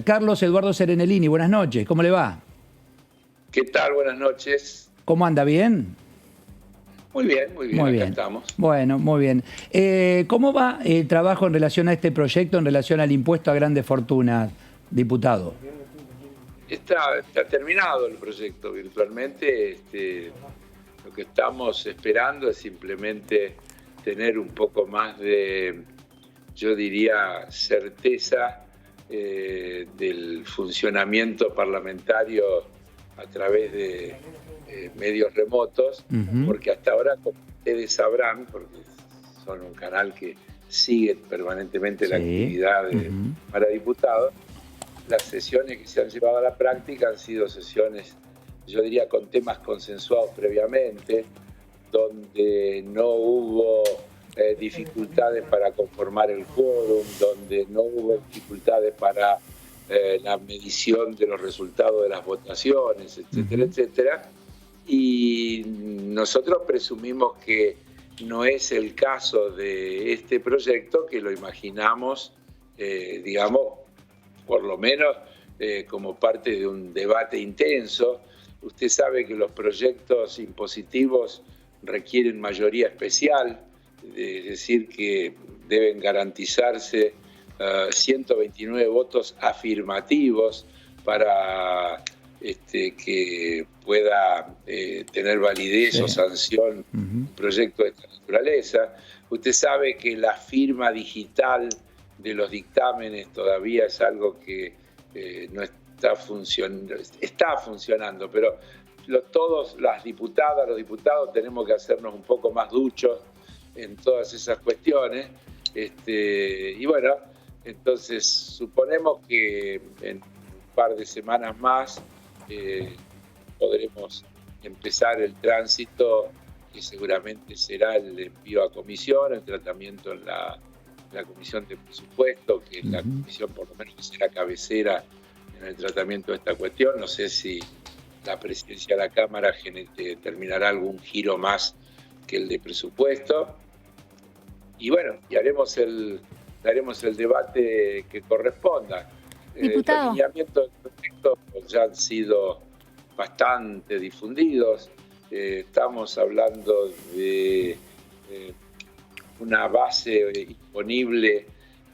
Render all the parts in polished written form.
Carlos Eduardo Serenellini, buenas noches, ¿cómo le va? ¿Qué tal? Buenas noches. ¿Cómo anda? ¿Bien? Muy bien, muy bien, Muy acá bien. estamos. Bueno, muy bien. ¿Cómo va el trabajo en relación a este proyecto, en relación al impuesto a grandes fortunas, diputado? Está terminado el proyecto virtualmente. Lo que estamos esperando es simplemente tener un poco más de, yo diría, certeza del funcionamiento parlamentario a través de medios remotos, porque hasta ahora, como ustedes sabrán, porque son un canal que sigue permanentemente la actividad para diputados, las sesiones que se han llevado a la práctica han sido sesiones, yo diría, con temas consensuados previamente, donde no hubo dificultades para conformar el quórum, donde no hubo dificultades para la medición de los resultados de las votaciones, etcétera, etcétera. Y nosotros presumimos que no es el caso de este proyecto, que lo imaginamos, digamos, por lo menos como parte de un debate intenso. Usted sabe que los proyectos impositivos requieren mayoría especial, es decir, que deben garantizarse 129 votos afirmativos para que pueda tener validez o sanción un proyecto de esta naturaleza. Usted sabe que la firma digital de los dictámenes todavía es algo que no está funcionando, pero todos, las diputadas, los diputados, tenemos que hacernos un poco más duchos en todas esas cuestiones. Y bueno, entonces suponemos que en un par de semanas más podremos empezar el tránsito, que seguramente será el envío a comisión, el tratamiento en la Comisión de Presupuesto, que es la comisión por lo menos que será cabecera en el tratamiento de esta cuestión. No sé si la presidencia de la Cámara terminará algún giro más que el de presupuesto. Y bueno, y haremos el debate que corresponda. Diputado. Los lineamientos del proyecto ya han sido bastante difundidos. Estamos hablando de una base disponible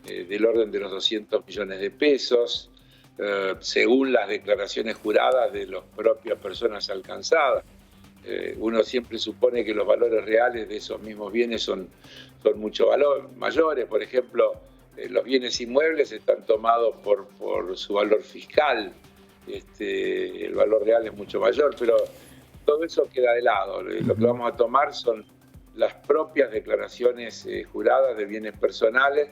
del orden de los 200 millones de pesos, según las declaraciones juradas de las propias personas alcanzadas. Uno siempre supone que los valores reales de esos mismos bienes son mucho mayores. Por ejemplo, los bienes inmuebles están tomados por su valor fiscal. El valor real es mucho mayor, pero todo eso queda de lado. Lo que vamos a tomar son las propias declaraciones juradas de bienes personales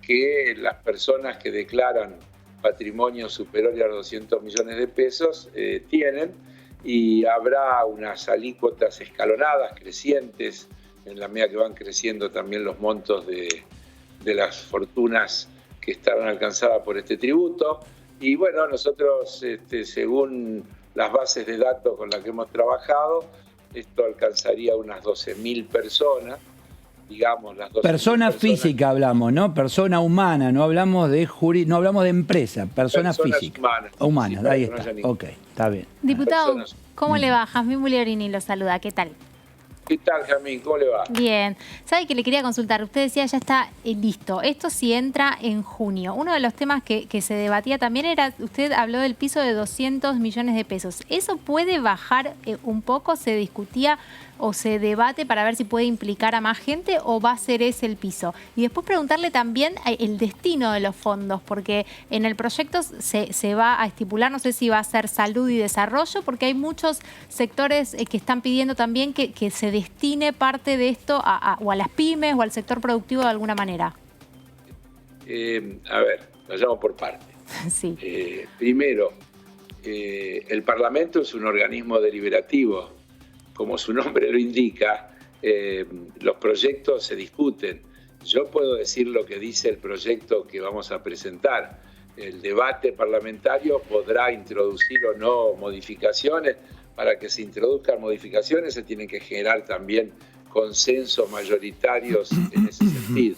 que las personas que declaran patrimonio superior a los 200 millones de pesos tienen, y habrá unas alícuotas escalonadas, crecientes, en la medida que van creciendo también los montos de las fortunas que estarán alcanzadas por este tributo. Y bueno, nosotros, según las bases de datos con las que hemos trabajado, esto alcanzaría unas 12.000 personas, digamos las 12.000 Persona física hablamos, ¿no? Persona humana, no hablamos de no hablamos de empresa, persona física. Humanas, ahí está. Ok, está bien. Diputado, ¿cómo le va? Jazmín Mulierini lo saluda, ¿qué tal? ¿Qué tal, Jazmín? ¿Cómo le va? Bien. ¿Sabe que le quería consultar? Usted decía ya está listo. Esto sí entra en junio. Uno de los temas que se debatía también era, usted habló del piso de 200 millones de pesos. ¿Eso puede bajar un poco? ¿Se discutía o se debate para ver si puede implicar a más gente o va a ser ese el piso? Y después preguntarle también el destino de los fondos, porque en el proyecto se va a estipular, no sé si va a ser salud y desarrollo, porque hay muchos sectores que están pidiendo también que se destine parte de esto o a las pymes o al sector productivo de alguna manera. A ver, vayamos por partes. Sí. Primero, el Parlamento es un organismo deliberativo. Como su nombre lo indica, los proyectos se discuten. Yo puedo decir lo que dice el proyecto que vamos a presentar. El debate parlamentario podrá introducir o no modificaciones. Para que se introduzcan modificaciones se tienen que generar también consensos mayoritarios en ese sentido.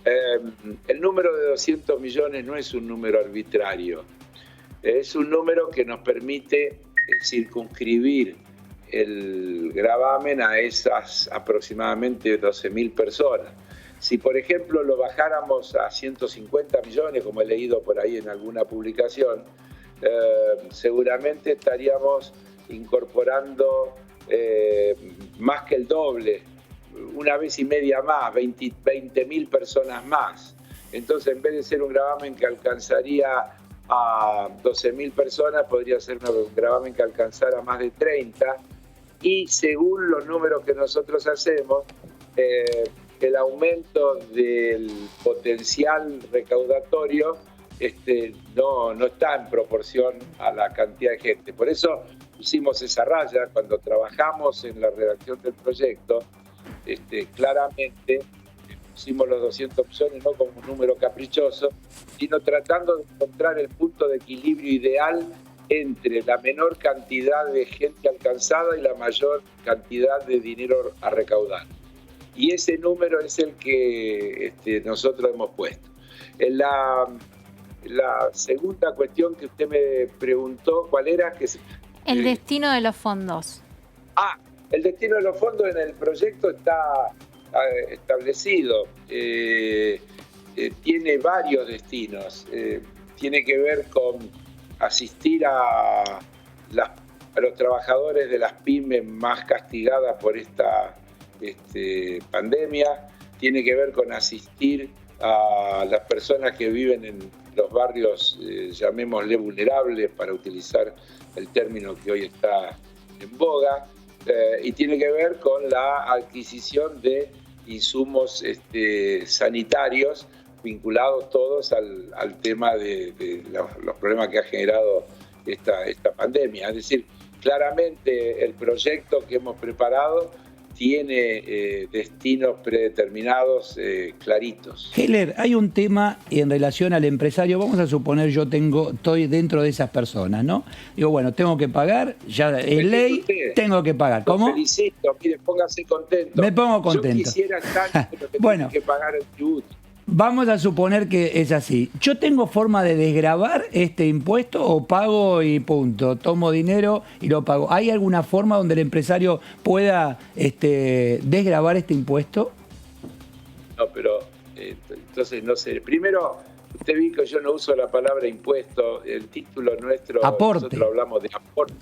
El número de 200 millones no es un número arbitrario, es un número que nos permite circunscribir el gravamen a esas aproximadamente 12.000 personas. Si, por ejemplo, lo bajáramos a 150 millones, como he leído por ahí en alguna publicación, seguramente estaríamos incorporando más que el doble, una vez y media más, 20.000 personas más. Entonces, en vez de ser un gravamen que alcanzaría a 12.000 personas, podría ser un gravamen que alcanzara más de 30. Y según los números que nosotros hacemos, el aumento del potencial recaudatorio no está en proporción a la cantidad de gente. Por eso pusimos esa raya cuando trabajamos en la redacción del proyecto. Claramente pusimos los 200 millones no como un número caprichoso, sino tratando de encontrar el punto de equilibrio ideal entre la menor cantidad de gente alcanzada y la mayor cantidad de dinero a recaudar. Y ese número es el que nosotros hemos puesto. La segunda cuestión que usted me preguntó, ¿cuál era? El destino de los fondos. El destino de los fondos en el proyecto está establecido. Tiene varios destinos. Tiene que ver con asistir a los trabajadores de las pymes más castigadas por esta pandemia. Tiene que ver con asistir a las personas que viven en los barrios, llamémosle vulnerables, para utilizar el término que hoy está en boga. Y tiene que ver con la adquisición de insumos sanitarios vinculados todos al tema de los problemas que ha generado esta pandemia. Es decir, claramente el proyecto que hemos preparado tiene destinos predeterminados claritos. Heller, hay un tema en relación al empresario. Vamos a suponer estoy dentro de esas personas, ¿no? Digo, bueno, tengo que pagar, ya en ley tengo que pagar. ¿Cómo? Lo felicito, mire, póngase contento. Me pongo contento. Yo quisiera estar, pero bueno, tengo que pagar el tributo. Vamos a suponer que es así. ¿Yo tengo forma de desgravar este impuesto o pago y punto? Tomo dinero y lo pago. ¿Hay alguna forma donde el empresario pueda desgravar este impuesto? No, pero entonces no sé. Primero, usted vio que yo no uso la palabra impuesto. El título nuestro, aporte. Nosotros hablamos de aporte.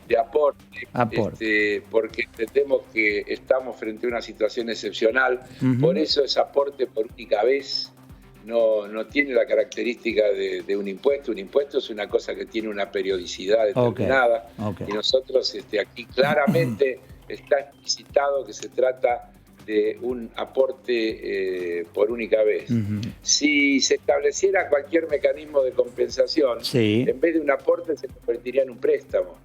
De aporte. Porque entendemos que estamos frente a una situación excepcional. Por eso es aporte por única vez. No tiene la característica de un impuesto. Un impuesto es una cosa que tiene una periodicidad determinada. Y nosotros aquí claramente está explicitado que se trata de un aporte por única vez. Si se estableciera cualquier mecanismo de compensación, en vez de un aporte se convertiría en un préstamo.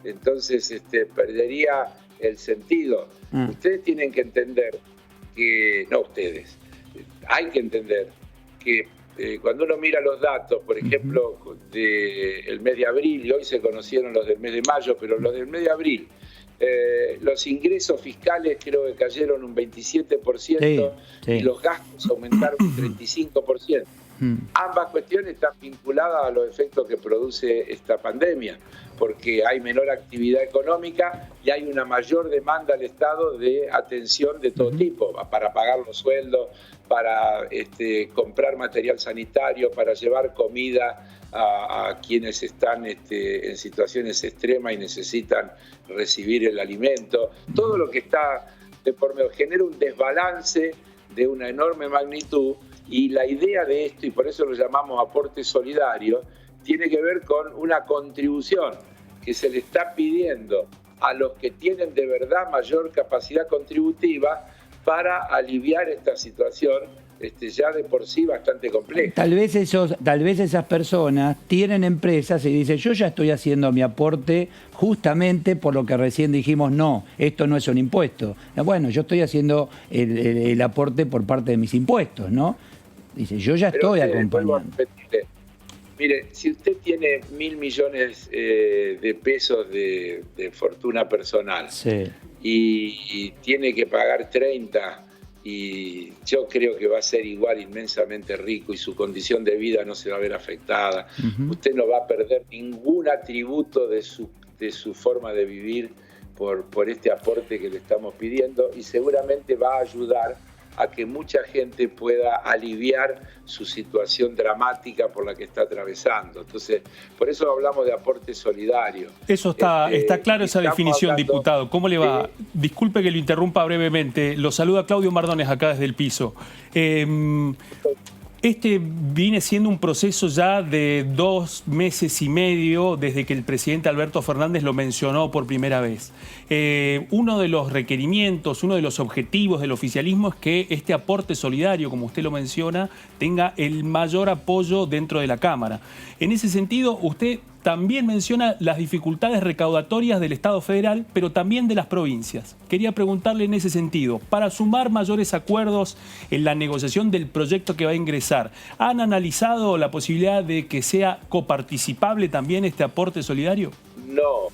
Entonces perdería el sentido. Ustedes tienen que entender que, no ustedes, hay que entender que cuando uno mira los datos, por ejemplo, del mes de abril, y hoy se conocieron los del mes de mayo, pero los del mes de abril, los ingresos fiscales creo que cayeron un 27% y los gastos aumentaron un 35%. Ambas cuestiones están vinculadas a los efectos que produce esta pandemia, porque hay menor actividad económica y hay una mayor demanda al Estado de atención de todo tipo, para pagar los sueldos, para comprar material sanitario, para llevar comida a quienes están en situaciones extremas y necesitan recibir el alimento. Todo lo que está de por medio genera un desbalance de una enorme magnitud, y la idea de esto, y por eso lo llamamos aporte solidario, tiene que ver con una contribución que se le está pidiendo a los que tienen de verdad mayor capacidad contributiva para aliviar esta situación ya de por sí bastante compleja. Tal vez esas personas tienen empresas y dicen, yo ya estoy haciendo mi aporte justamente por lo que recién dijimos, no, esto no es un impuesto. Bueno, yo estoy haciendo el aporte por parte de mis impuestos, ¿no? Dice, yo ya estoy acompañando. Mire, si usted tiene 1.000 millones de pesos de fortuna personal y tiene que pagar 30 y yo creo que va a ser igual inmensamente rico y su condición de vida no se va a ver afectada. Usted no va a perder ningún atributo de su forma de vivir por este aporte que le estamos pidiendo, y seguramente va a ayudar a que mucha gente pueda aliviar su situación dramática por la que está atravesando. Entonces, por eso hablamos de aporte solidario. Eso está claro, esa definición, diputado. ¿Cómo le va? Disculpe que lo interrumpa brevemente. Lo saluda Claudio Mardones acá desde el piso. Este viene siendo un proceso ya de 2 meses y medio desde que el presidente Alberto Fernández lo mencionó por primera vez. Uno de los requerimientos, uno de los objetivos del oficialismo es que este aporte solidario, como usted lo menciona, tenga el mayor apoyo dentro de la Cámara. En ese sentido, usted también menciona las dificultades recaudatorias del Estado federal, pero también de las provincias. Quería preguntarle en ese sentido, para sumar mayores acuerdos en la negociación del proyecto que va a ingresar, ¿han analizado la posibilidad de que sea coparticipable también este aporte solidario? No.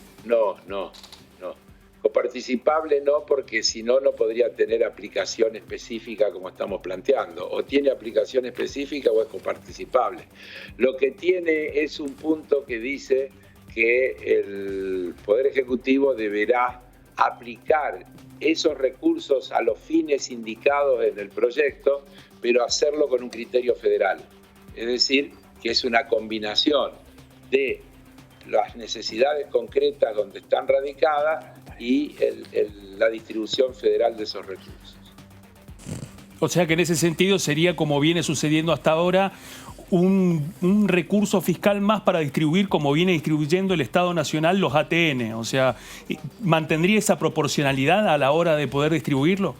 Coparticipable no, porque si no, no podría tener aplicación específica como estamos planteando. O tiene aplicación específica o es coparticipable. Lo que tiene es un punto que dice que el Poder Ejecutivo deberá aplicar esos recursos a los fines indicados en el proyecto, pero hacerlo con un criterio federal. Es decir, que es una combinación de las necesidades concretas donde están radicadas y la distribución federal de esos recursos. O sea que en ese sentido sería, como viene sucediendo hasta ahora, un recurso fiscal más para distribuir, como viene distribuyendo el Estado Nacional, los ATN. O sea, ¿mantendría esa proporcionalidad a la hora de poder distribuirlo?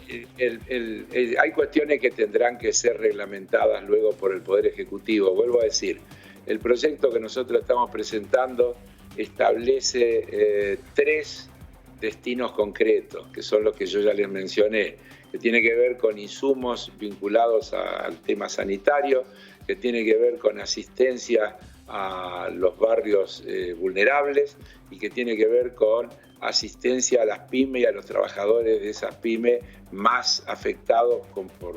Hay cuestiones que tendrán que ser reglamentadas luego por el Poder Ejecutivo. Vuelvo a decir, el proyecto que nosotros estamos presentando establece 3 destinos concretos, que son los que yo ya les mencioné, que tiene que ver con insumos vinculados al tema sanitario, que tiene que ver con asistencia a los barrios vulnerables y que tiene que ver con asistencia a las pymes y a los trabajadores de esas pymes más afectados por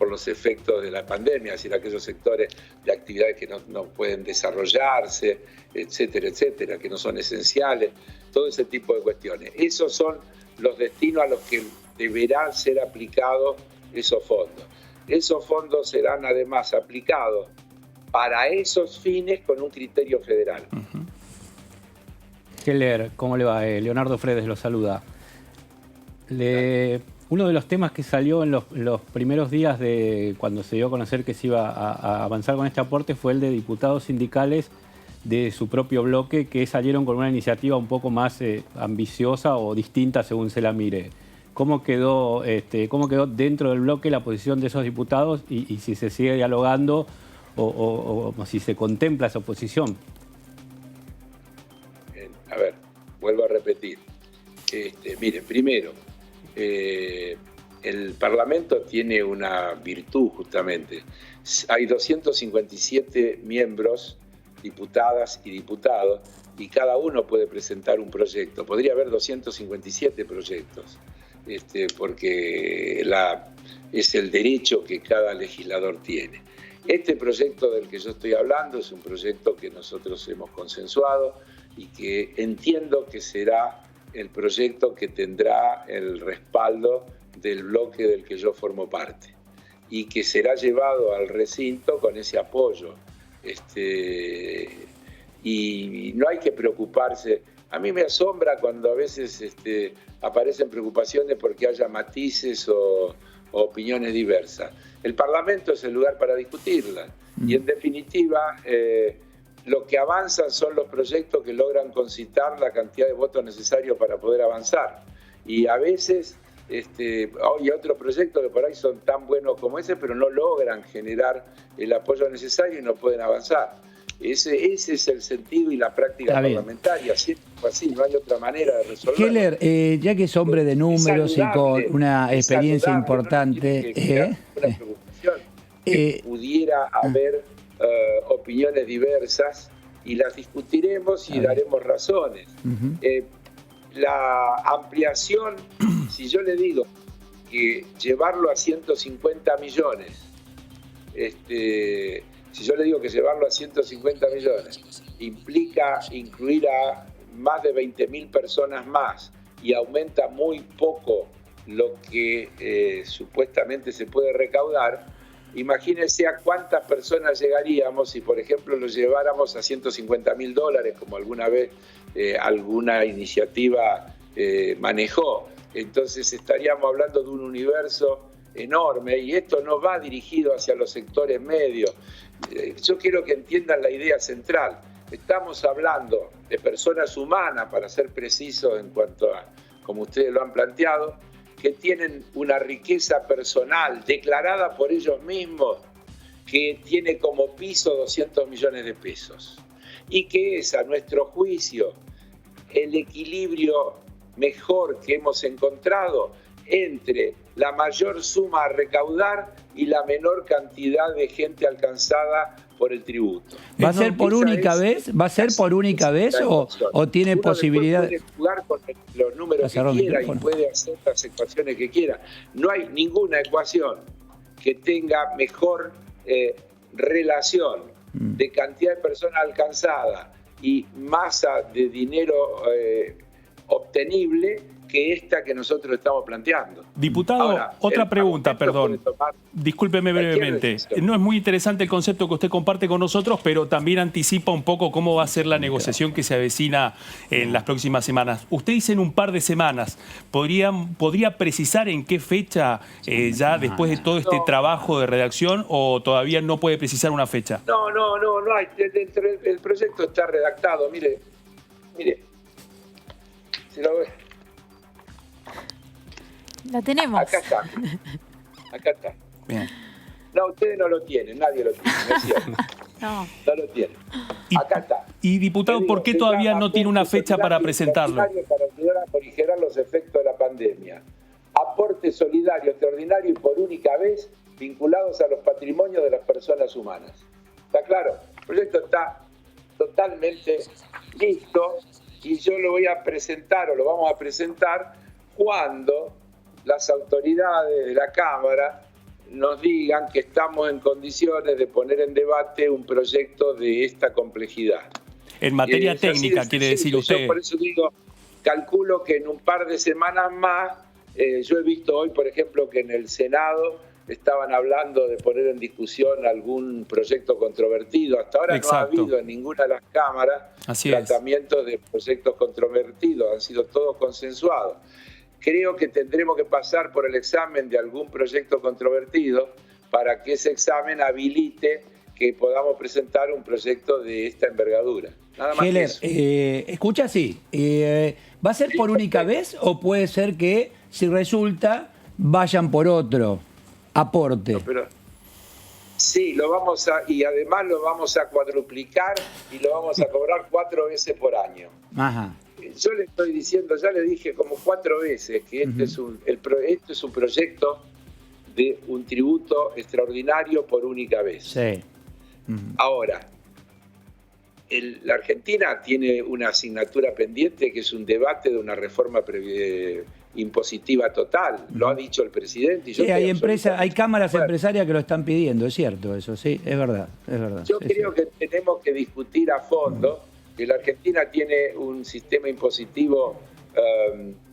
los efectos de la pandemia, es decir, aquellos sectores de actividades que no pueden desarrollarse, etcétera, etcétera, que no son esenciales, todo ese tipo de cuestiones. Esos son los destinos a los que deberán ser aplicados esos fondos. Esos fondos serán además aplicados para esos fines con un criterio federal. Heller, ¿cómo le va? Leonardo Fredes lo saluda. Uno de los temas que salió en los primeros días de cuando se dio a conocer que se iba a avanzar con este aporte fue el de diputados sindicales de su propio bloque que salieron con una iniciativa un poco más ambiciosa o distinta según se la mire. ¿Cómo quedó dentro del bloque la posición de esos diputados y si se sigue dialogando o si se contempla esa oposición? A ver, vuelvo a repetir. Miren, primero, el Parlamento tiene una virtud justamente. Hay 257 miembros, diputadas y diputados, y cada uno puede presentar un proyecto. Podría haber 257 proyectos, porque es el derecho que cada legislador tiene. Este proyecto del que yo estoy hablando es un proyecto que nosotros hemos consensuado y que entiendo que será el proyecto que tendrá el respaldo del bloque del que yo formo parte y que será llevado al recinto con ese apoyo. Y no hay que preocuparse. A mí me asombra cuando a veces aparecen preocupaciones porque haya matices o opiniones diversas. El Parlamento es el lugar para discutirlas y en definitiva lo que avanzan son los proyectos que logran concitar la cantidad de votos necesarios para poder avanzar. Y a veces hay otros proyectos que por ahí son tan buenos como ese, pero no logran generar el apoyo necesario y no pueden avanzar. Ese es el sentido y la práctica parlamentaria. Siempre así, no hay otra manera de resolverlo. Heller, ya que es hombre de números y con una experiencia importante, que pudiera haber opiniones diversas y las discutiremos y daremos razones. La ampliación, si yo le digo que llevarlo a 150 millones, si yo le digo que llevarlo a 150 millones implica incluir a más de 20.000 personas más y aumenta muy poco lo que supuestamente se puede recaudar, imagínense a cuántas personas llegaríamos si, por ejemplo, lo lleváramos a $150.000, como alguna vez alguna iniciativa manejó. Entonces estaríamos hablando de un universo enorme y esto no va dirigido hacia los sectores medios. Yo quiero que entiendan la idea central. Estamos hablando de personas humanas, para ser precisos en cuanto a, como ustedes lo han planteado, que tienen una riqueza personal declarada por ellos mismos que tiene como piso 200 millones de pesos y que es, a nuestro juicio, el equilibrio mejor que hemos encontrado entre la mayor suma a recaudar y la menor cantidad de gente alcanzada por el tributo. ¿Va a ser por única vez? ¿Va a ser por única vez o tiene uno posibilidad? Puede jugar con los números que quiera y puede hacer las ecuaciones que quiera. No hay ninguna ecuación que tenga mejor relación de cantidad de personas alcanzadas y masa de dinero obtenible que esta que nosotros estamos planteando. Diputado, ahora, otra pregunta, perdón. Discúlpeme brevemente. No es muy interesante el concepto que usted comparte con nosotros, pero también anticipa un poco cómo va a ser la negociación que se avecina en las próximas semanas. Usted dice en un par de semanas. ¿Podría precisar en qué fecha, ya después de todo este trabajo de redacción, o todavía no puede precisar una fecha? No hay. El proyecto está redactado. Mire. Si lo ve. Lo tenemos. Acá está. Bien. No, ustedes no lo tienen, nadie lo tiene, ¿no es cierto? No lo tienen. Acá está. Y diputado, ¿por qué todavía no tiene una fecha para presentarlo? Para ayudar a morigerar los efectos de la pandemia. Aporte solidario, extraordinario y por única vez vinculados a los patrimonios de las personas humanas. ¿Está claro? El proyecto está totalmente listo y yo lo voy a presentar, o lo vamos a presentar, cuando las autoridades de la Cámara nos digan que estamos en condiciones de poner en debate un proyecto de esta complejidad. En materia técnica, quiere decir usted. Yo por eso digo, calculo que en un par de semanas más, yo he visto hoy, por ejemplo, que en el Senado estaban hablando de poner en discusión algún proyecto controvertido. Hasta ahora no ha habido en ninguna de las cámaras tratamientos de proyectos controvertidos, han sido todos consensuados. Creo que tendremos que pasar por el examen de algún proyecto controvertido para que ese examen habilite que podamos presentar un proyecto de esta envergadura. Nada más. Heller, escucha así, ¿va a ser por única vez o puede ser que, si resulta, vayan por otro aporte? No, pero sí, y además lo vamos a cuadruplicar y lo vamos a cobrar 4 veces por año. Ajá. Yo le estoy diciendo, ya le dije como 4 veces que este es un proyecto de un tributo extraordinario por única vez. Sí. Ahora, la Argentina tiene una asignatura pendiente que es un debate de una reforma impositiva total. Lo ha dicho el presidente. Y yo hay cámaras empresarias que lo están pidiendo, es cierto eso, sí, es verdad. Yo creo que tenemos que discutir a fondo que la Argentina tiene un sistema impositivo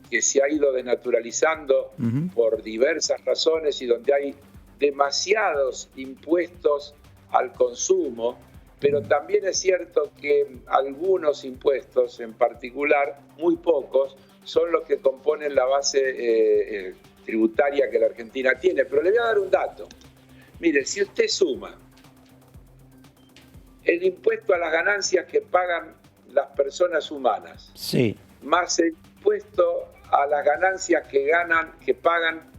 que se ha ido desnaturalizando por diversas razones y donde hay demasiados impuestos al consumo, pero también es cierto que algunos impuestos en particular, muy pocos, son los que componen la base tributaria que la Argentina tiene. Pero le voy a dar un dato. Mire, si usted suma el impuesto a las ganancias que pagan las personas humanas, más el impuesto a las ganancias que pagan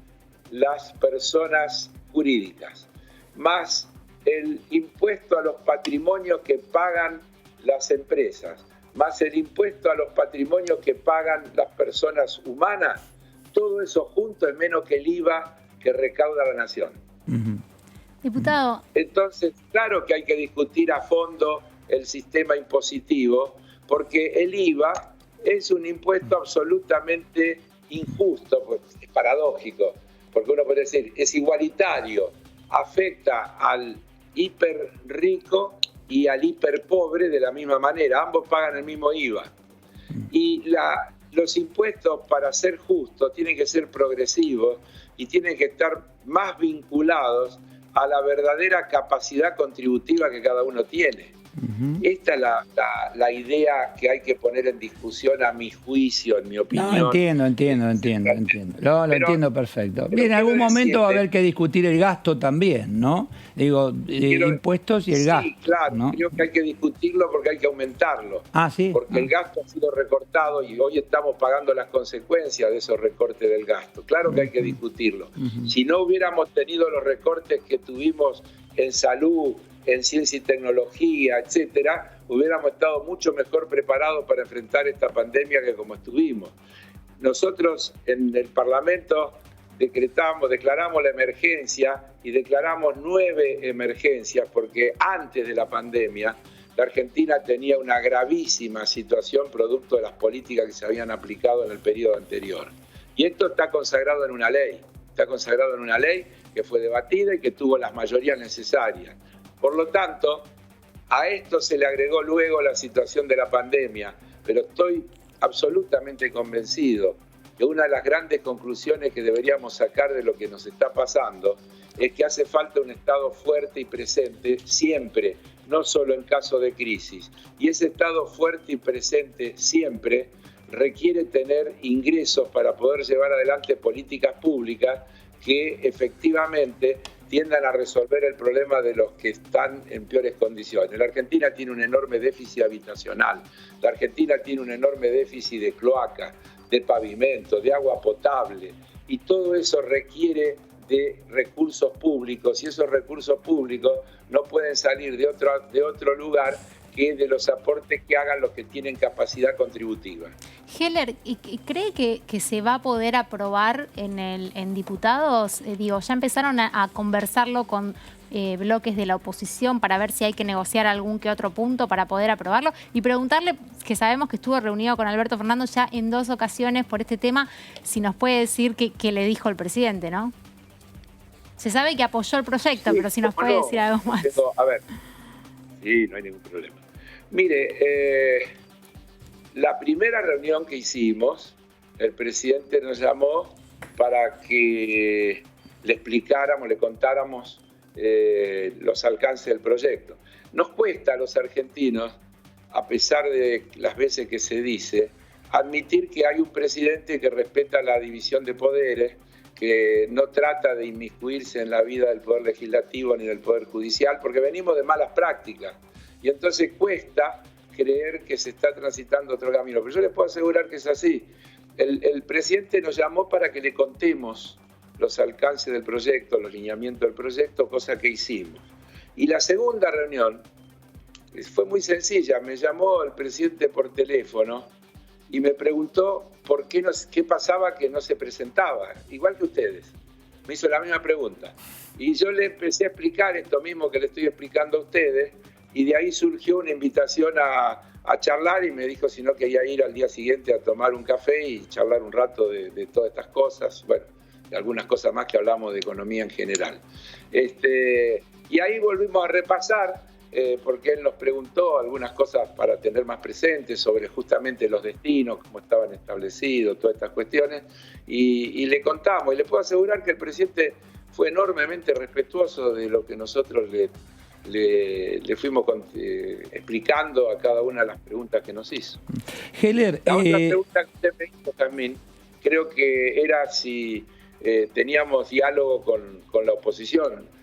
las personas jurídicas, más el impuesto a los patrimonios que pagan las empresas, más el impuesto a los patrimonios que pagan las personas humanas, todo eso junto es menos que el IVA que recauda la nación. Diputado. Entonces, claro que hay que discutir a fondo el sistema impositivo, porque el IVA es un impuesto absolutamente injusto, pues, es paradójico, porque uno puede decir, es igualitario, afecta al hiper rico y al hiper pobre de la misma manera, ambos pagan el mismo IVA. Y los impuestos, para ser justos, tienen que ser progresivos y tienen que estar más vinculados a la verdadera capacidad contributiva que cada uno tiene. Esta es la idea que hay que poner en discusión, a mi juicio, en mi opinión. No, entiendo. Lo entiendo perfecto. Bien, en algún momento va a haber que discutir el gasto también, ¿no? Digo, impuestos y el gasto. Sí, claro, ¿no? Creo que hay que discutirlo porque hay que aumentarlo. Ah, sí. Porque el gasto ha sido recortado y hoy estamos pagando las consecuencias de esos recortes del gasto. Claro que hay que discutirlo. Si no hubiéramos tenido los recortes que tuvimos en salud, en ciencia y tecnología, etcétera, hubiéramos estado mucho mejor preparados para enfrentar esta pandemia que como estuvimos. Nosotros en el Parlamento declaramos la emergencia y declaramos 9 emergencias porque antes de la pandemia la Argentina tenía una gravísima situación producto de las políticas que se habían aplicado en el periodo anterior. Y esto está consagrado en una ley, que fue debatida y que tuvo las mayorías necesarias. Por lo tanto, a esto se le agregó luego la situación de la pandemia, pero estoy absolutamente convencido que una de las grandes conclusiones que deberíamos sacar de lo que nos está pasando es que hace falta un Estado fuerte y presente siempre, no solo en caso de crisis. Y ese Estado fuerte y presente siempre requiere tener ingresos para poder llevar adelante políticas públicas que efectivamente tiendan a resolver el problema de los que están en peores condiciones. La Argentina tiene un enorme déficit habitacional, la Argentina tiene un enorme déficit de cloacas, de pavimento, de agua potable, y todo eso requiere de recursos públicos, y esos recursos públicos no pueden salir de otro lugar que de los aportes que hagan los que tienen capacidad contributiva. Heller, ¿y cree que se va a poder aprobar en diputados? Ya empezaron a conversarlo con bloques de la oposición para ver si hay que negociar algún que otro punto para poder aprobarlo. Y preguntarle, que sabemos que estuvo reunido con Alberto Fernández ya en 2 ocasiones por este tema, si nos puede decir qué le dijo el presidente, ¿no? Se sabe que apoyó el proyecto, sí, pero si nos puede decir algo más. A ver, sí, no hay ningún problema. Mire, la primera reunión que hicimos, el presidente nos llamó para que le explicáramos, le contáramos los alcances del proyecto. Nos cuesta a los argentinos, a pesar de las veces que se dice, admitir que hay un presidente que respeta la división de poderes, que no trata de inmiscuirse en la vida del Poder Legislativo ni del Poder Judicial, porque venimos de malas prácticas. Y entonces cuesta creer que se está transitando otro camino. Pero yo les puedo asegurar que es así. El presidente nos llamó para que le contemos los alcances del proyecto, los lineamientos del proyecto, cosa que hicimos. Y la segunda reunión fue muy sencilla. Me llamó el presidente por teléfono y me preguntó qué pasaba que no se presentaba, igual que ustedes. Me hizo la misma pregunta. Y yo le empecé a explicar esto mismo que le estoy explicando a ustedes, y de ahí surgió una invitación a charlar y me dijo si no quería ir al día siguiente a tomar un café y charlar un rato de todas estas cosas, bueno, de algunas cosas más que hablamos de economía en general. Y ahí volvimos a repasar, porque él nos preguntó algunas cosas para tener más presentes sobre justamente los destinos, cómo estaban establecidos, todas estas cuestiones, y le contamos, y le puedo asegurar que el presidente fue enormemente respetuoso de lo que nosotros le fuimos explicando a cada una de las preguntas que nos hizo. Heller, la otra pregunta que usted me hizo también, creo que era si teníamos diálogo con la oposición.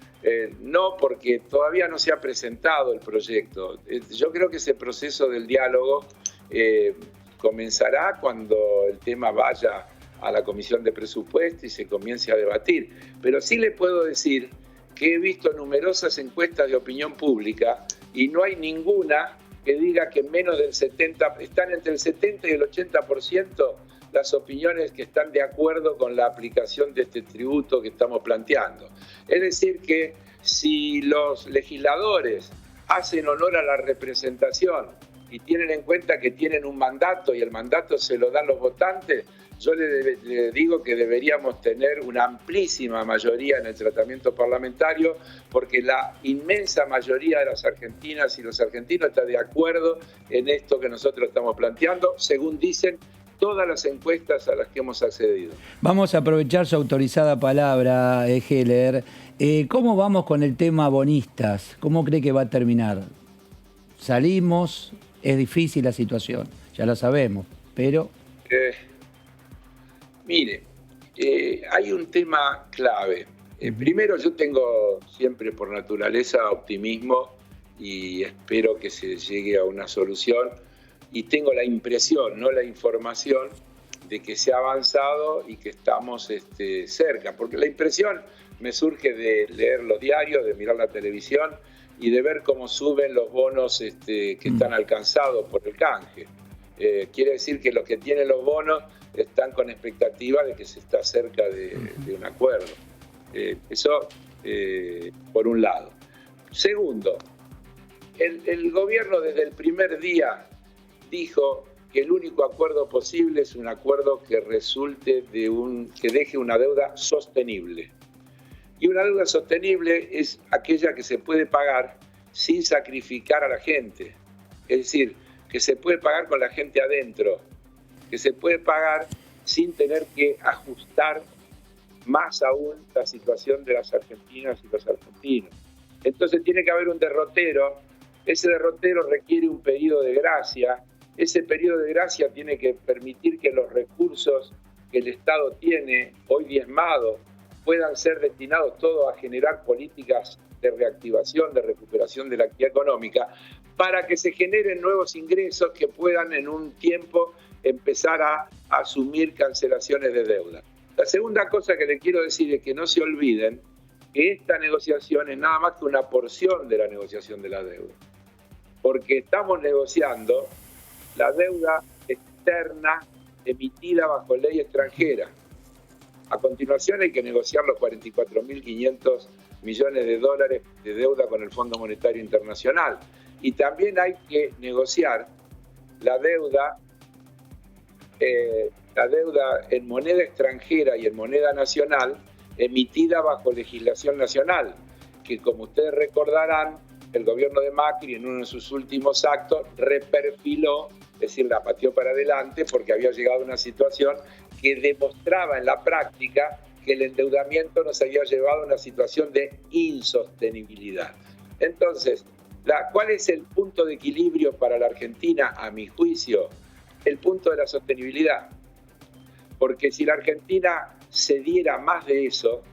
No, porque todavía no se ha presentado el proyecto. Yo creo que ese proceso del diálogo comenzará cuando el tema vaya a la Comisión de Presupuesto y se comience a debatir. Pero sí le puedo decir que he visto numerosas encuestas de opinión pública y no hay ninguna que diga que menos del 70%, están entre el 70 y el 80% las opiniones que están de acuerdo con la aplicación de este tributo que estamos planteando. Es decir que si los legisladores hacen honor a la representación y tienen en cuenta que tienen un mandato y el mandato se lo dan los votantes, yo le digo que deberíamos tener una amplísima mayoría en el tratamiento parlamentario, porque la inmensa mayoría de las argentinas y los argentinos está de acuerdo en esto que nosotros estamos planteando, según dicen todas las encuestas a las que hemos accedido. Vamos a aprovechar su autorizada palabra, Heller. ¿Cómo vamos con el tema bonistas? ¿Cómo cree que va a terminar? Salimos, es difícil la situación, ya lo sabemos, pero... Mire, hay un tema clave. Primero, yo tengo siempre por naturaleza optimismo y espero que se llegue a una solución. Y tengo la impresión, no la información, de que se ha avanzado y que estamos cerca. Porque la impresión me surge de leer los diarios, de mirar la televisión y de ver cómo suben los bonos que están alcanzados por el canje. Quiere decir que los que tienen los bonos están con expectativa de que se está cerca de un acuerdo. Eso por un lado. Segundo, el gobierno desde el primer día dijo que el único acuerdo posible es un acuerdo que resulte que deje una deuda sostenible. Y una deuda sostenible es aquella que se puede pagar sin sacrificar a la gente. Es decir, que se puede pagar con la gente adentro, que se puede pagar sin tener que ajustar más aún la situación de las argentinas y los argentinos. Entonces tiene que haber un derrotero. Ese derrotero requiere un periodo de gracia. Ese periodo de gracia tiene que permitir que los recursos que el Estado tiene hoy diezmados puedan ser destinados todos a generar políticas de reactivación, de recuperación de la actividad económica, para que se generen nuevos ingresos que puedan en un tiempo empezar a asumir cancelaciones de deuda. La segunda cosa que le quiero decir es que no se olviden que esta negociación es nada más que una porción de la negociación de la deuda, porque estamos negociando la deuda externa emitida bajo ley extranjera. A continuación hay que negociar los 44.500 millones de dólares de deuda con el Fondo Monetario Internacional. Y también hay que negociar la deuda en moneda extranjera y en moneda nacional emitida bajo legislación nacional, que como ustedes recordarán, el gobierno de Macri en uno de sus últimos actos reperfiló, es decir, la pateó para adelante porque había llegado a una situación que demostraba en la práctica que el endeudamiento nos había llevado a una situación de insostenibilidad. Entonces, ¿cuál es el punto de equilibrio para la Argentina, a mi juicio? El punto de la sostenibilidad. Porque si la Argentina cediera más de eso,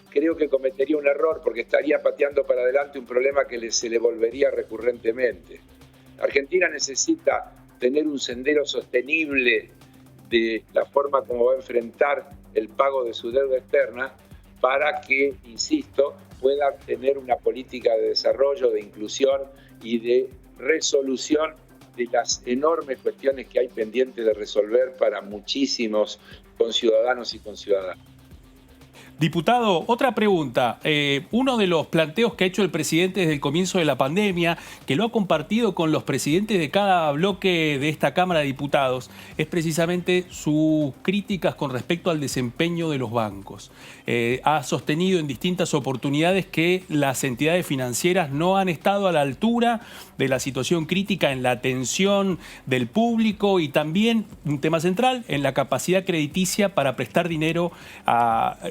creo que cometería un error porque estaría pateando para adelante un problema que se le volvería recurrentemente. La Argentina necesita tener un sendero sostenible de la forma como va a enfrentar el pago de su deuda externa para que, insisto, pueda tener una política de desarrollo, de inclusión y de resolución de las enormes cuestiones que hay pendientes de resolver para muchísimos conciudadanos y conciudadanas. Diputado, otra pregunta. Uno de los planteos que ha hecho el presidente desde el comienzo de la pandemia, que lo ha compartido con los presidentes de cada bloque de esta Cámara de Diputados, es precisamente sus críticas con respecto al desempeño de los bancos. Ha sostenido en distintas oportunidades que las entidades financieras no han estado a la altura de la situación crítica en la atención del público y también, un tema central, en la capacidad crediticia para prestar dinero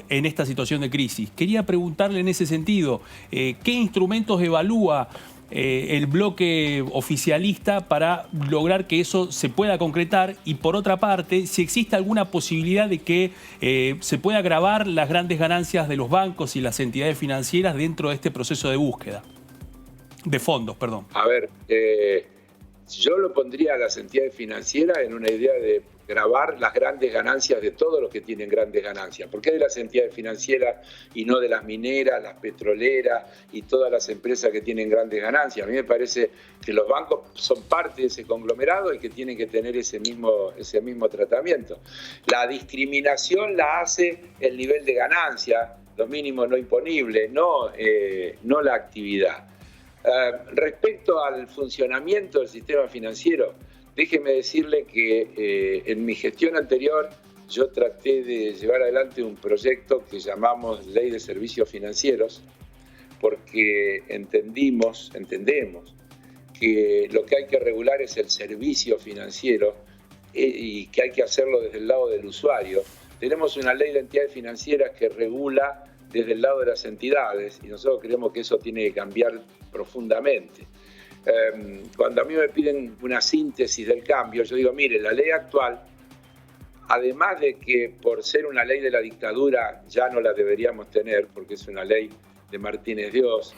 en esta situación de crisis. Quería preguntarle en ese sentido, ¿qué instrumentos evalúa el bloque oficialista para lograr que eso se pueda concretar? Y por otra parte, si existe alguna posibilidad de que se pueda gravar las grandes ganancias de los bancos y las entidades financieras dentro de este proceso de búsqueda. De fondos, perdón. A ver, yo lo pondría a las entidades financieras en una idea de gravar las grandes ganancias de todos los que tienen grandes ganancias. ¿Por qué de las entidades financieras y no de las mineras, las petroleras y todas las empresas que tienen grandes ganancias? A mí me parece que los bancos son parte de ese conglomerado y que tienen que tener ese mismo tratamiento. La discriminación la hace el nivel de ganancia, los mínimos no imponibles, no la actividad. Respecto al funcionamiento del sistema financiero, déjeme decirle que en mi gestión anterior yo traté de llevar adelante un proyecto que llamamos Ley de Servicios Financieros, porque entendemos que lo que hay que regular es el servicio financiero y que hay que hacerlo desde el lado del usuario. Tenemos una ley de entidades financieras que regula desde el lado de las entidades y nosotros creemos que eso tiene que cambiar profundamente. Cuando a mí me piden una síntesis del cambio, yo digo, mire, la ley actual, además de que por ser una ley de la dictadura ya no la deberíamos tener, porque es una ley de Martínez Dios,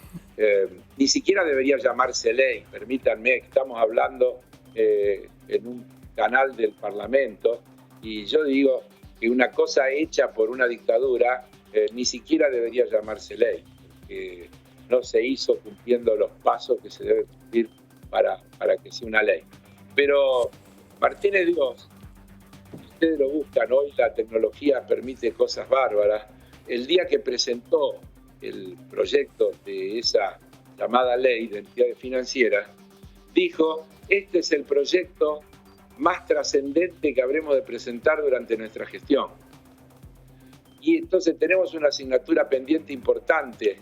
ni siquiera debería llamarse ley, permítanme, estamos hablando en un canal del Parlamento, y yo digo que una cosa hecha por una dictadura ni siquiera debería llamarse ley, porque no se hizo cumpliendo los pasos que se deben cumplir para que sea una ley. Pero Martínez Dios, ustedes lo buscan, hoy la tecnología permite cosas bárbaras. El día que presentó el proyecto de esa llamada ley de entidades financieras, dijo, este es el proyecto más trascendente que habremos de presentar durante nuestra gestión. Y entonces tenemos una asignatura pendiente importante,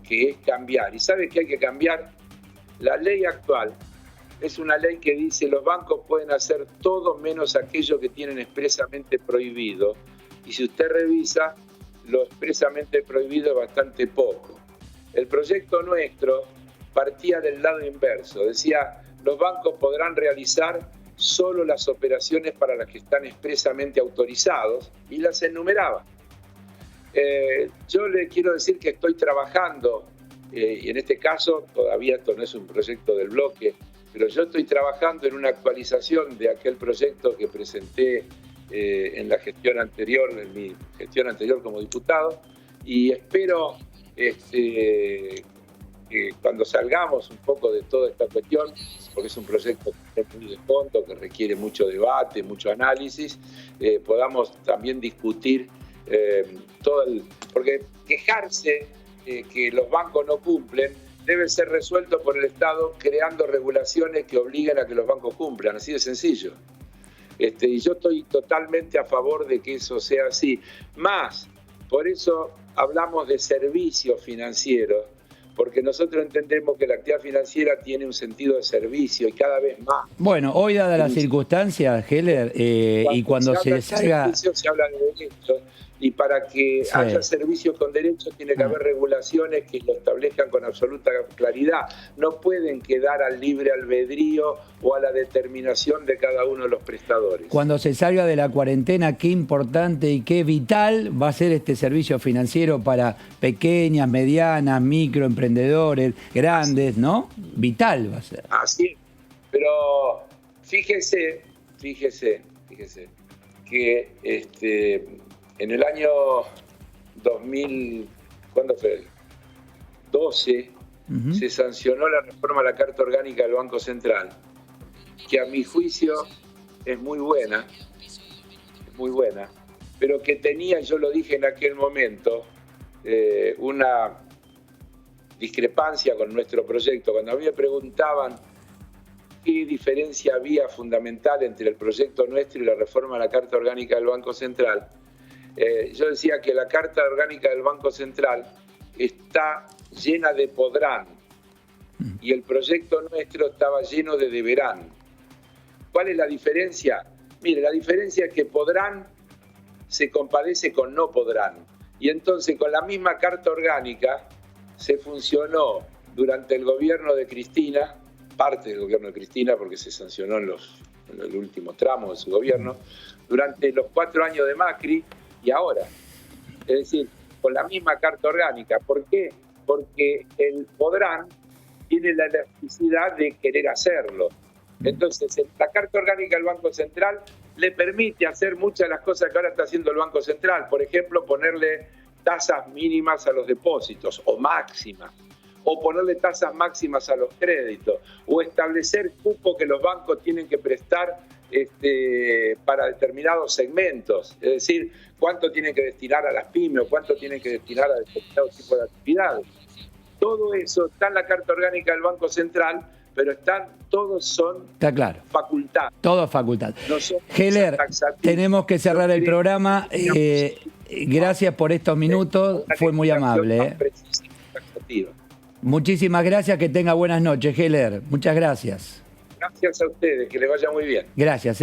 que es cambiar. ¿Y sabe qué hay que cambiar? La ley actual es una ley que dice los bancos pueden hacer todo menos aquello que tienen expresamente prohibido. Y si usted revisa, lo expresamente prohibido es bastante poco. El proyecto nuestro partía del lado inverso. Decía, los bancos podrán realizar solo las operaciones para las que están expresamente autorizados y las enumeraba. Yo le quiero decir que estoy trabajando, y en este caso todavía esto no es un proyecto del bloque, pero yo estoy trabajando en una actualización de aquel proyecto que presenté en la gestión anterior, en mi gestión anterior como diputado, y espero que cuando salgamos un poco de toda esta cuestión, porque es un proyecto que es muy de fondo, que requiere mucho debate, mucho análisis, podamos también discutir porque quejarse que los bancos no cumplen debe ser resuelto por el Estado creando regulaciones que obliguen a que los bancos cumplan, así de sencillo. Y yo estoy totalmente a favor de que eso sea así. Más, por eso hablamos de servicios financieros, porque nosotros entendemos que la actividad financiera tiene un sentido de servicio y cada vez más. Bueno, hoy dadas las circunstancias, Heller, y cuando se salga... Se habla de derechos, y para que haya servicios con derechos tiene que haber regulaciones que lo establezcan con absoluta claridad. No pueden quedar al libre albedrío o a la determinación de cada uno de los prestadores. Cuando se salga de la cuarentena, qué importante y qué vital va a ser este servicio financiero para pequeñas, medianas, microemprendedores, grandes, ¿no? Vital va a ser. Así, pero fíjese que en el año 2000, ¿cuándo fue? 12, se sancionó la reforma a la Carta Orgánica del Banco Central, que a mi juicio es muy buena, pero que tenía, yo lo dije en aquel momento, una discrepancia con nuestro proyecto. Cuando a mí me preguntaban qué diferencia había fundamental entre el proyecto nuestro y la reforma a la Carta Orgánica del Banco Central, yo decía que la Carta Orgánica del Banco Central está llena de podrán y el proyecto nuestro estaba lleno de deberán. ¿Cuál es la diferencia? Mire, la diferencia es que podrán se compadece con no podrán. Y entonces con la misma Carta Orgánica se funcionó durante el gobierno de Cristina, parte del gobierno de Cristina porque se sancionó en el último tramo de su gobierno, durante los 4 años de Macri, y ahora, es decir, con la misma Carta Orgánica. ¿Por qué? Porque el podrán tiene la elasticidad de querer hacerlo. Entonces, la Carta Orgánica del Banco Central le permite hacer muchas de las cosas que ahora está haciendo el Banco Central. Por ejemplo, ponerle tasas mínimas a los depósitos, o máximas, o ponerle tasas máximas a los créditos, o establecer cupo que los bancos tienen que prestar para determinados segmentos, es decir, cuánto tienen que destinar a las pymes o cuánto tienen que destinar a determinados tipos de actividades. todo eso está en la Carta Orgánica del Banco Central, pero todos son Está claro. facultades. Todo facultad. No son Heller, taxativos. tenemos que cerrar el programa. Gracias por estos minutos. Fue muy amable. Más precisa y taxativa. Muchísimas gracias. Que tenga buenas noches, Heller. Muchas gracias. Gracias a ustedes, que les vaya muy bien. Gracias.